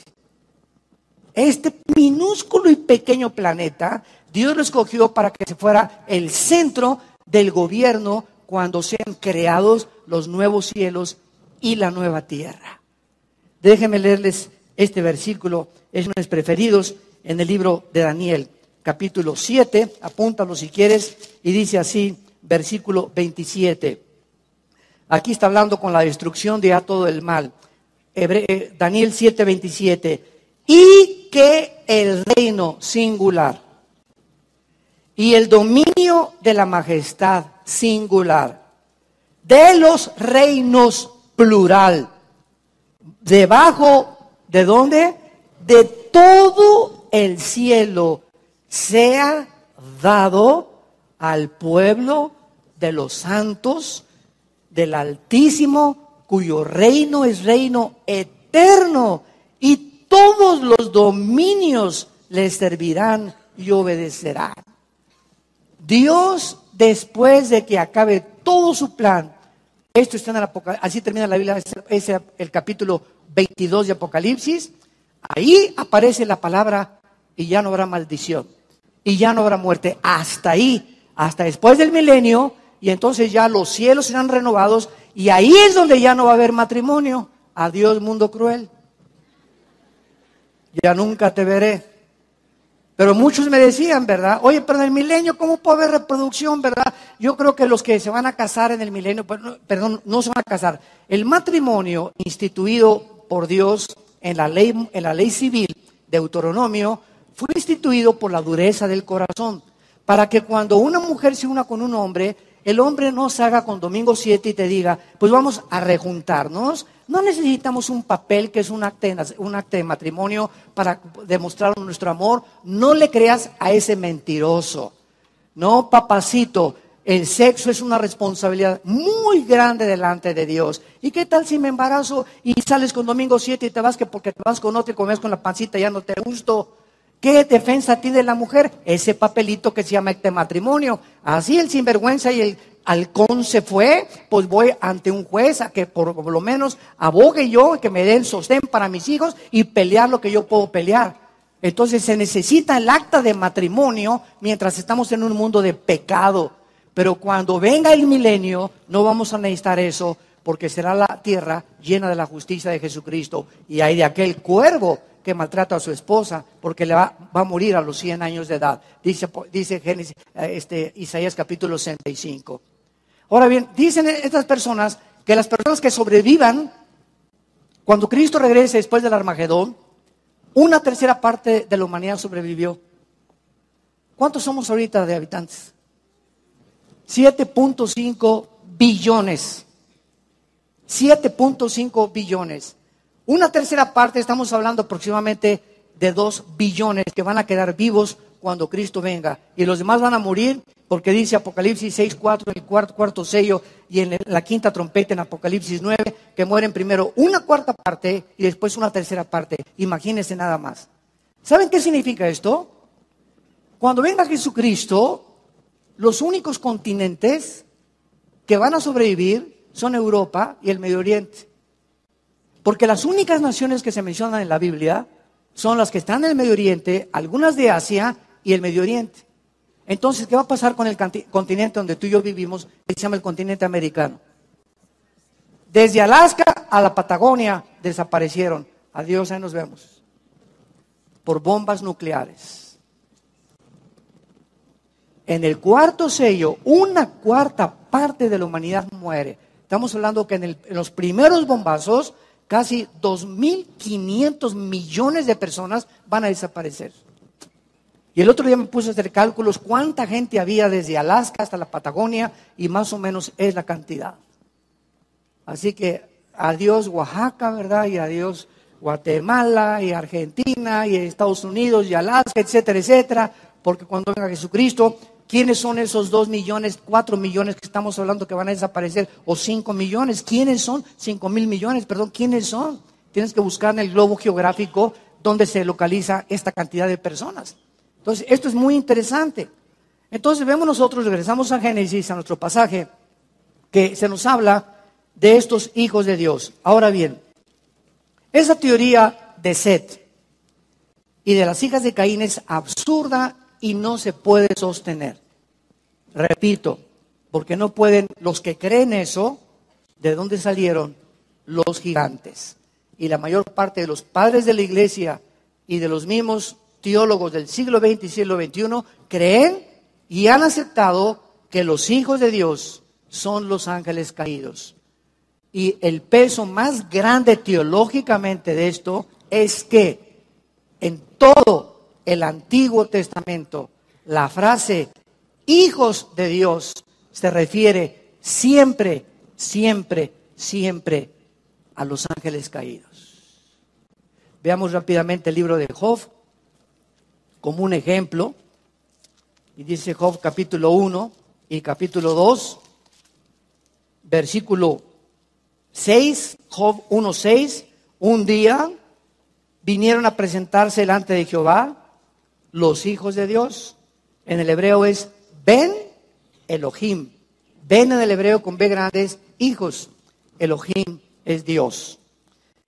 Este minúsculo y pequeño planeta, Dios lo escogió para que se fuera el centro del gobierno cuando sean creados los nuevos cielos y la nueva tierra. Déjenme leerles este versículo, es uno de mis preferidos, en el libro de Daniel, capítulo 7, apúntalo si quieres, y dice así, versículo 27. Aquí está hablando con la destrucción de todo el mal. Daniel 7, 27. Y que el reino singular y el dominio de la majestad singular de los reinos plural, debajo de dónde, de todo el cielo, sea dado al pueblo de los santos del Altísimo, cuyo reino es reino eterno, y todos los dominios le servirán y obedecerán. Dios, después de que acabe todo su plan, esto está en el Apocalipsis, así termina la Biblia, es el capítulo 22 de Apocalipsis, ahí aparece la palabra, y ya no habrá maldición, y ya no habrá muerte, hasta ahí, hasta después del milenio, y entonces ya los cielos serán renovados, y ahí es donde ya no va a haber matrimonio. Adiós, mundo cruel. Ya nunca te veré. Pero muchos me decían, ¿verdad? Oye, pero en el milenio, ¿cómo puede haber reproducción, verdad? Yo creo que los que se van a casar en el milenio, perdón, no se van a casar. El matrimonio instituido por Dios en la ley civil de Deuteronomio fue instituido por la dureza del corazón, para que cuando una mujer se una con un hombre, el hombre no se haga con domingo 7 y te diga, pues vamos a rejuntarnos. No necesitamos un papel que es un acta de matrimonio para demostrar nuestro amor. No le creas a ese mentiroso. No, papacito, el sexo es una responsabilidad muy grande delante de Dios. ¿Y qué tal si me embarazo y sales con domingo 7 y te vas porque te vas con otro y comes con la pancita y ya no te gusto? ¿Qué defensa tiene la mujer? Ese papelito que se llama acta de matrimonio. Así el sinvergüenza y el halcón se fue, pues voy ante un juez a que por lo menos abogue yo, que me dé el sostén para mis hijos y pelear lo que yo puedo pelear. Entonces se necesita el acta de matrimonio mientras estamos en un mundo de pecado. Pero cuando venga el milenio no vamos a necesitar eso, porque será la tierra llena de la justicia de Jesucristo. Y hay de aquel cuervo que maltrata a su esposa porque le va a morir a los 100 años de edad. Dice Génesis, Isaías capítulo 65. Ahora bien, dicen estas personas que las personas que sobrevivan cuando Cristo regrese después del Armagedón, una tercera parte de la humanidad sobrevivió. ¿Cuántos somos ahorita de habitantes? 7.5 billones. 7.5 billones. Una tercera parte, estamos hablando aproximadamente de 2 billones que van a quedar vivos cuando Cristo venga. Y los demás van a morir porque dice Apocalipsis 6:4, el cuarto sello, y en la quinta trompeta en Apocalipsis 9, que mueren primero una cuarta parte y después una tercera parte. Imagínense nada más. ¿Saben qué significa esto? Cuando venga Jesucristo, los únicos continentes que van a sobrevivir son Europa y el Medio Oriente. Porque las únicas naciones que se mencionan en la Biblia son las que están en el Medio Oriente, algunas de Asia y el Medio Oriente. Entonces, ¿qué va a pasar con el continente donde tú y yo vivimos, que se llama el continente americano? Desde Alaska a la Patagonia desaparecieron. Adiós, ahí nos vemos. Por bombas nucleares. en el cuarto sello, una cuarta parte de la humanidad muere. Estamos hablando que en los primeros bombazos, casi 2.500 millones de personas van a desaparecer. Y el otro día me puse a hacer cálculos cuánta gente había desde Alaska hasta la Patagonia y más o menos es la cantidad. Así que adiós Oaxaca, ¿verdad? Y adiós Guatemala y Argentina y Estados Unidos y Alaska, etcétera, etcétera. Porque cuando venga Jesucristo, ¿quiénes son esos 2 millones, 4 millones que estamos hablando que van a desaparecer? O 5 millones, ¿quiénes son? 5,000 millones, perdón, ¿quiénes son? Tienes que buscar en el globo geográfico donde se localiza esta cantidad de personas. Entonces, esto es muy interesante. Entonces, vemos nosotros, regresamos a Génesis, a nuestro pasaje, que se nos habla de estos hijos de Dios. Ahora bien, esa teoría de Set y de las hijas de Caín es absurda y no se puede sostener. Repito, porque no pueden, los que creen eso, ¿de dónde salieron? Los gigantes. Y la mayor parte de los padres de la iglesia y de los mismos teólogos del siglo XX y siglo XXI creen y han aceptado que los hijos de Dios son los ángeles caídos. Y el peso más grande teológicamente de esto es que en todo el Antiguo Testamento la frase hijos de Dios se refiere siempre, siempre, siempre a los ángeles caídos. Veamos rápidamente el libro de Job como un ejemplo. Y dice Job capítulo 1 y capítulo 2, versículo 6, Job 1:6, un día vinieron a presentarse delante de Jehová los hijos de Dios. En el hebreo es Ben Elohim. Ben en el hebreo con B grande es hijos. Elohim es Dios.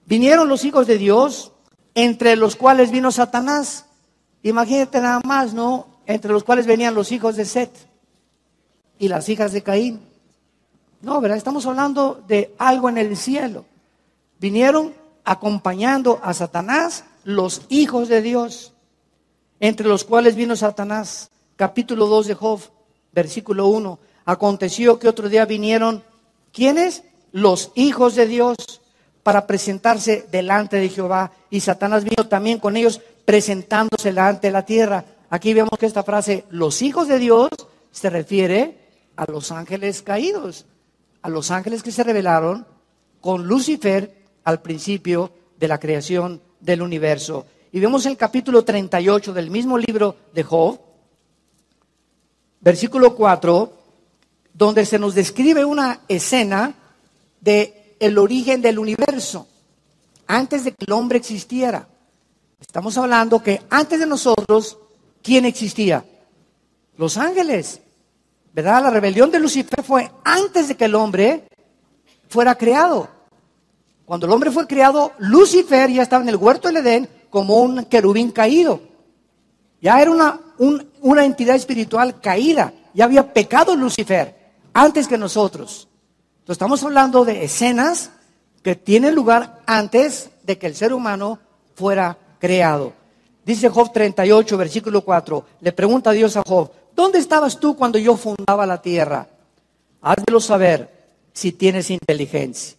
Vinieron los hijos de Dios, entre los cuales vino Satanás. Imagínate nada más, ¿no? Entre los cuales venían los hijos de Set y las hijas de Caín. No, ¿verdad? Estamos hablando de algo en el cielo. Vinieron acompañando a Satanás los hijos de Dios, entre los cuales vino Satanás. Capítulo 2 de Job, versículo 1. Aconteció que otro día vinieron, ¿quiénes? Los hijos de Dios, para presentarse delante de Jehová. Y Satanás vino también con ellos, presentándose delante de la tierra. Aquí vemos que esta frase, los hijos de Dios, se refiere a los ángeles caídos, a los ángeles que se rebelaron con Lucifer al principio de la creación del universo. Y vemos el capítulo 38 del mismo libro de Job, versículo 4, donde se nos describe una escena de el origen del universo, antes de que el hombre existiera. Estamos hablando que antes de nosotros, ¿quién existía? Los ángeles, ¿verdad? La rebelión de Lucifer fue antes de que el hombre fuera creado. Cuando el hombre fue creado, Lucifer ya estaba en el huerto del Edén como un querubín caído. Ya era una entidad espiritual caída. Ya había pecado Lucifer antes que nosotros. Entonces estamos hablando de escenas que tienen lugar antes de que el ser humano fuera creado. Dice Job 38, versículo 4. Le pregunta a Dios a Job, ¿dónde estabas tú cuando yo fundaba la tierra? Házmelo saber si tienes inteligencia.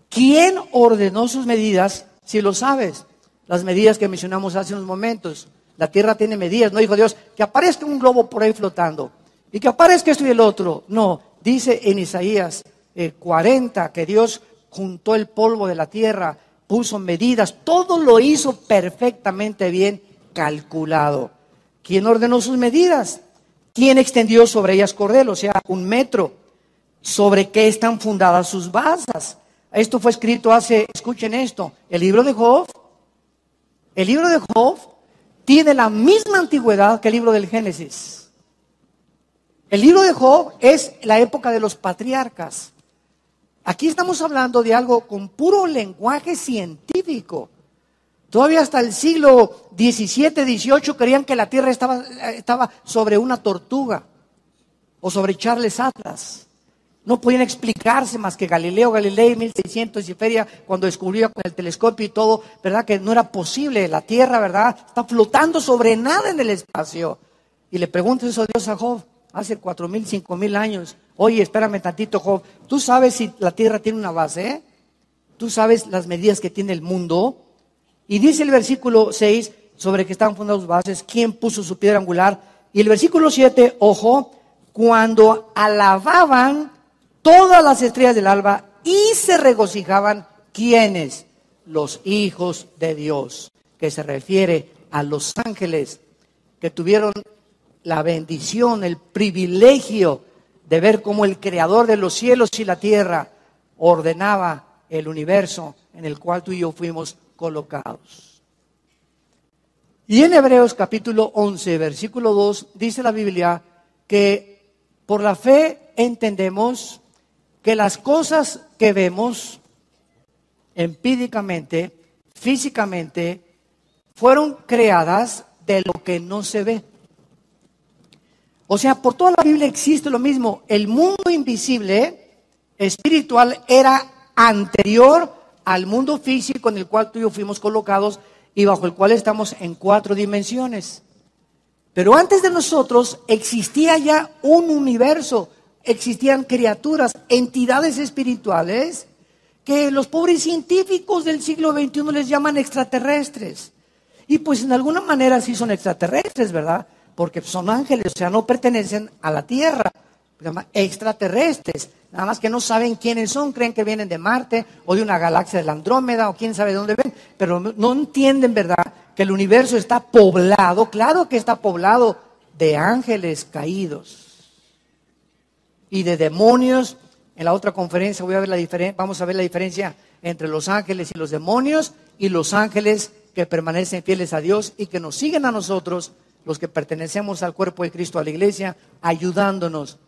¿Quién ordenó sus medidas? Si lo sabes, las medidas que mencionamos hace unos momentos. La tierra tiene medidas. No dijo Dios que aparezca un globo por ahí flotando y que aparezca esto y el otro. No, dice en Isaías 40 que Dios juntó el polvo de la tierra, puso medidas, todo lo hizo perfectamente bien calculado. ¿Quién ordenó sus medidas? ¿Quién extendió sobre ellas cordel? O sea, 1 metro. ¿Sobre qué están fundadas sus basas? Esto fue escrito escuchen esto, el libro de Job tiene la misma antigüedad que el libro del Génesis. El libro de Job es la época de los patriarcas. Aquí estamos hablando de algo con puro lenguaje científico. Todavía hasta el siglo XVII, XVIII creían que la tierra estaba sobre una tortuga o sobre Charles Atlas. No podían explicarse más que Galileo Galilei, 1600 y feria, cuando descubrió con el telescopio y todo, ¿verdad? Que no era posible, la tierra, ¿verdad? Está flotando sobre nada en el espacio. Y le pregunta eso a Dios a Job. hace 4,000, 5,000 años. Oye, espérame tantito, Job. ¿Tú sabes si la tierra tiene una base? ¿Tú sabes las medidas que tiene el mundo? Y dice el versículo 6, sobre que estaban fundadas bases, ¿quién puso su piedra angular? Y el versículo 7, ojo, cuando alababan todas las estrellas del alba y se regocijaban, ¿quiénes? Los hijos de Dios, que se refiere a los ángeles que tuvieron la bendición, el privilegio de ver cómo el creador de los cielos y la tierra ordenaba el universo en el cual tú y yo fuimos colocados. Y en Hebreos capítulo 11, versículo 2, dice la Biblia que por la fe entendemos que las cosas que vemos empíricamente, físicamente, fueron creadas de lo que no se ve. O sea, por toda la Biblia existe lo mismo. El mundo invisible, espiritual, era anterior al mundo físico en el cual tú y yo fuimos colocados y bajo el cual estamos en 4 dimensiones. Pero antes de nosotros existía ya un universo, existían criaturas, entidades espirituales que los pobres científicos del siglo XXI les llaman extraterrestres. Y pues en alguna manera sí son extraterrestres, ¿verdad? Porque son ángeles, o sea, no pertenecen a la Tierra. Se llaman extraterrestres. Nada más que no saben quiénes son, creen que vienen de Marte o de una galaxia de la Andrómeda o quién sabe de dónde ven. Pero no entienden, ¿verdad?, que el universo está poblado, claro que está poblado de ángeles caídos y de demonios. En la otra conferencia vamos a ver la diferencia entre los ángeles y los demonios y los ángeles que permanecen fieles a Dios y que nos siguen a nosotros, los que pertenecemos al cuerpo de Cristo, a la iglesia, ayudándonos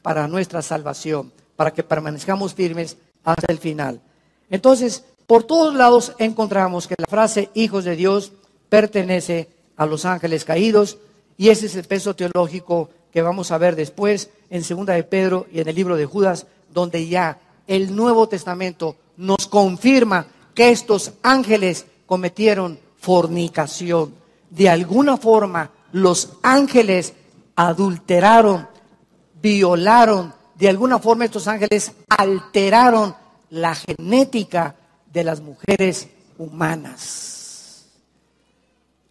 para nuestra salvación, para que permanezcamos firmes hasta el final. Entonces, por todos lados encontramos que la frase hijos de Dios pertenece a los ángeles caídos, y ese es el peso teológico que vamos a ver después en 2 de Pedro y en el libro de Judas, donde ya el Nuevo Testamento nos confirma que estos ángeles cometieron fornicación. De alguna forma, los ángeles adulteraron, violaron, de alguna forma estos ángeles alteraron la genética de las mujeres humanas,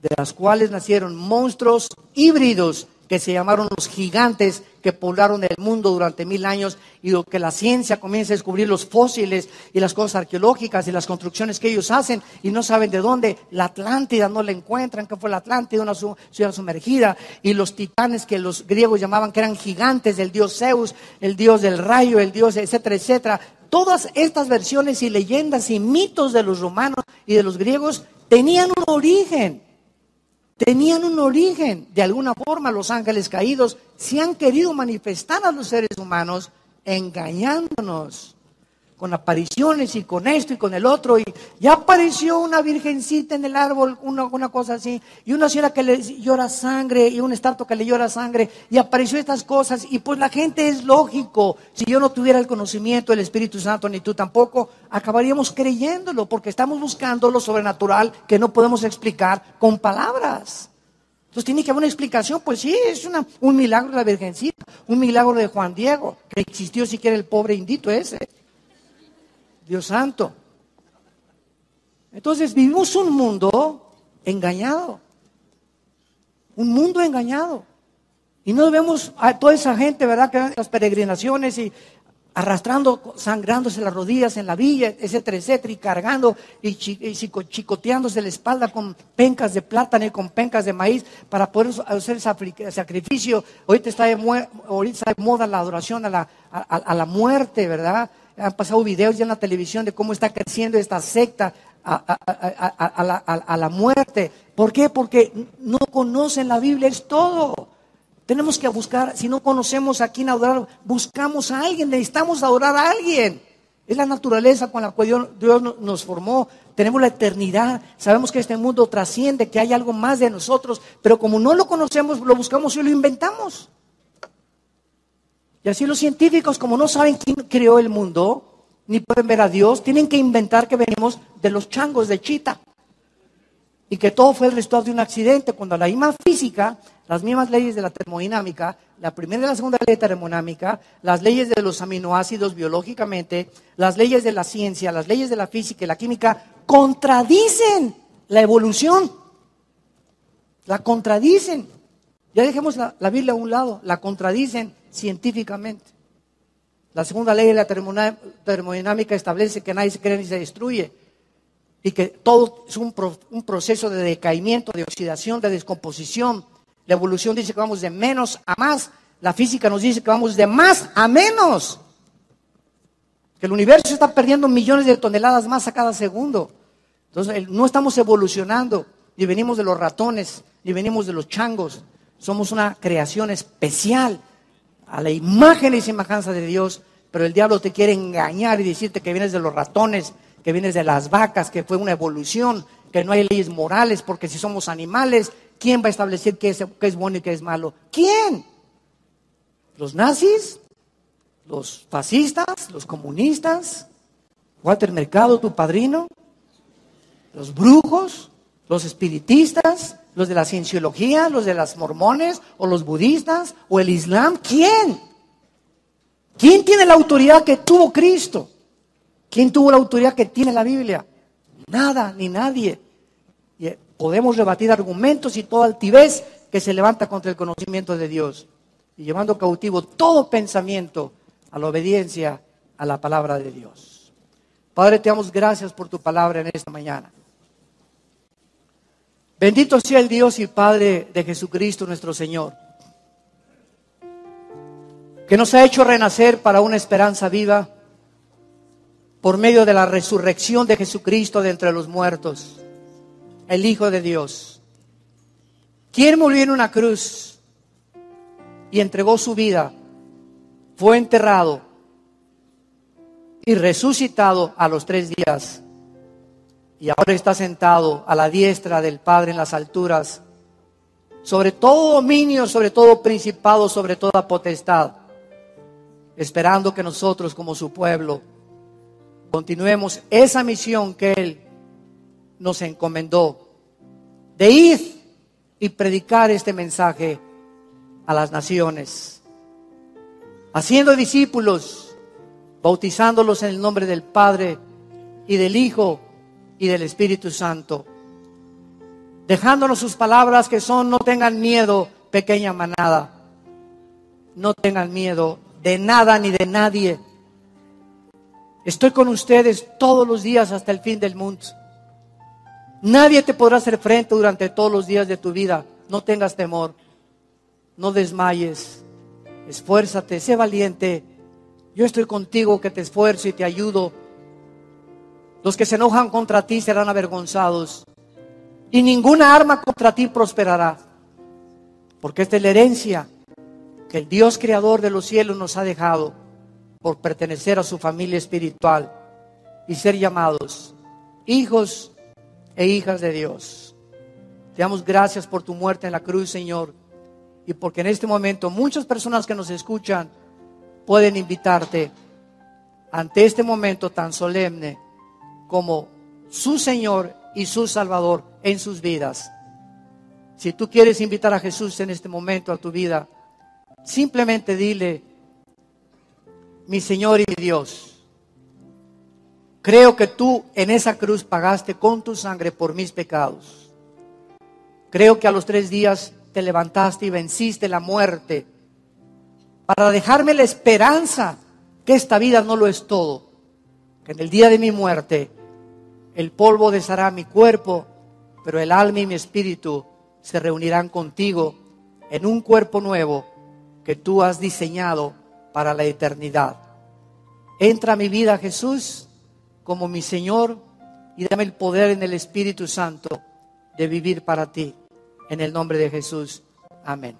de las cuales nacieron monstruos híbridos que se llamaron los gigantes, que poblaron el mundo durante 1000 años, y lo que la ciencia comienza a descubrir los fósiles y las cosas arqueológicas y las construcciones que ellos hacen y no saben de dónde. La Atlántida no la encuentran, que fue la Atlántida, una ciudad sumergida, y los titanes que los griegos llamaban que eran gigantes, del dios Zeus, el dios del rayo, el dios etcétera, etcétera. Todas estas versiones y leyendas y mitos de los romanos y de los griegos tenían un origen. De alguna forma los ángeles caídos se han querido manifestar a los seres humanos engañándonos con apariciones y con esto y con el otro, y ya apareció una virgencita en el árbol, una cosa así, y una señora que le llora sangre y un estatua que le llora sangre, y apareció estas cosas, y pues la gente, es lógico, si yo no tuviera el conocimiento del Espíritu Santo, ni tú tampoco, acabaríamos creyéndolo, porque estamos buscando lo sobrenatural que no podemos explicar con palabras. Entonces tiene que haber una explicación. Pues sí, es un milagro de la virgencita, un milagro de Juan Diego, que existió siquiera el pobre indito ese. Dios santo. Entonces vivimos un mundo engañado. Un mundo engañado. Y no vemos a toda esa gente, ¿verdad?, que van las peregrinaciones y arrastrando, sangrándose las rodillas en la villa, etcétera, etcétera, y cargando y chicoteándose la espalda con pencas de plátano y con pencas de maíz para poder hacer el sacrificio. Ahorita está de moda la adoración a la muerte, ¿verdad? Han pasado videos ya en la televisión de cómo está creciendo esta secta a la muerte. ¿Por qué? Porque no conocen la Biblia, es todo. Tenemos que buscar, si no conocemos a quién adorar, buscamos a alguien, necesitamos adorar a alguien. Es la naturaleza con la cual Dios nos formó. Tenemos la eternidad, sabemos que este mundo trasciende, que hay algo más de nosotros, pero como no lo conocemos, lo buscamos y lo inventamos. Y así los científicos, como no saben quién creó el mundo, ni pueden ver a Dios, tienen que inventar que venimos de los changos de Chita. Y que todo fue el resultado de un accidente, cuando la misma física las mismas leyes de la termodinámica, la primera y la segunda ley termodinámica, las leyes de los aminoácidos biológicamente, las leyes de la ciencia, las leyes de la física y la química, contradicen la evolución. La contradicen. Ya dejemos la Biblia a un lado, la contradicen científicamente. La segunda ley de la termodinámica establece que nadie se crea ni se destruye y que todo es un proceso de decaimiento, de oxidación, de descomposición. La evolución dice que vamos de menos a más. La física nos dice que vamos de más a menos. Que el universo está perdiendo millones de toneladas más a cada segundo. Entonces no estamos evolucionando, ni venimos de los ratones, ni venimos de los changos. Somos una creación especial, a la imagen y semejanza de Dios, pero el diablo te quiere engañar y decirte que vienes de los ratones, que vienes de las vacas, que fue una evolución, que no hay leyes morales, porque si somos animales, ¿quién va a establecer qué es bueno y qué es malo? ¿Quién? ¿Los nazis? ¿Los fascistas? ¿Los comunistas? ¿Walter Mercado, tu padrino? ¿Los brujos? ¿Los espiritistas? ¿Los de la cienciología? ¿Los de las mormones? ¿O los budistas? ¿O el islam? ¿Quién? ¿Quién tiene la autoridad que tuvo Cristo? ¿Quién tuvo la autoridad que tiene la Biblia? Nada, ni nadie. Y podemos rebatir argumentos y toda altivez que se levanta contra el conocimiento de Dios. Y llevando cautivo todo pensamiento a la obediencia a la palabra de Dios. Padre, te damos gracias por tu palabra en esta mañana. Bendito sea el Dios y Padre de Jesucristo nuestro Señor, que nos ha hecho renacer para una esperanza viva por medio de la resurrección de Jesucristo de entre los muertos, el Hijo de Dios, quien murió en una cruz y entregó su vida, fue enterrado y resucitado a los 3 días. Y ahora está sentado a la diestra del Padre en las alturas, sobre todo dominio, sobre todo principado, sobre toda potestad, esperando que nosotros como su pueblo continuemos esa misión que Él nos encomendó, de ir y predicar este mensaje a las naciones, haciendo discípulos, bautizándolos en el nombre del Padre y del Hijo y del Espíritu Santo, dejándonos sus palabras que son: no tengan miedo, pequeña manada, no tengan miedo de nada ni de nadie. Estoy con ustedes todos los días hasta el fin del mundo. Nadie te podrá hacer frente durante todos los días de tu vida. No tengas temor, no desmayes, esfuérzate, sé valiente. Yo estoy contigo, que te esfuerzo y te ayudo. Los que se enojan contra ti serán avergonzados, y ninguna arma contra ti prosperará, porque esta es la herencia que el Dios creador de los cielos nos ha dejado por pertenecer a su familia espiritual y ser llamados hijos e hijas de Dios. Te damos gracias por tu muerte en la cruz, Señor, y porque en este momento muchas personas que nos escuchan pueden invitarte ante este momento tan solemne como su Señor y su Salvador en sus vidas. Si tú quieres invitar a Jesús en este momento a tu vida, simplemente dile: mi Señor y mi Dios, creo que tú en esa cruz pagaste con tu sangre por mis pecados. Creo que a los 3 días te levantaste y venciste la muerte para dejarme la esperanza que esta vida no lo es todo, que en el día de mi muerte el polvo deshará mi cuerpo, pero el alma y mi espíritu se reunirán contigo en un cuerpo nuevo que tú has diseñado para la eternidad. Entra a mi vida, Jesús, como mi Señor, y dame el poder en el Espíritu Santo de vivir para ti. En el nombre de Jesús. Amén.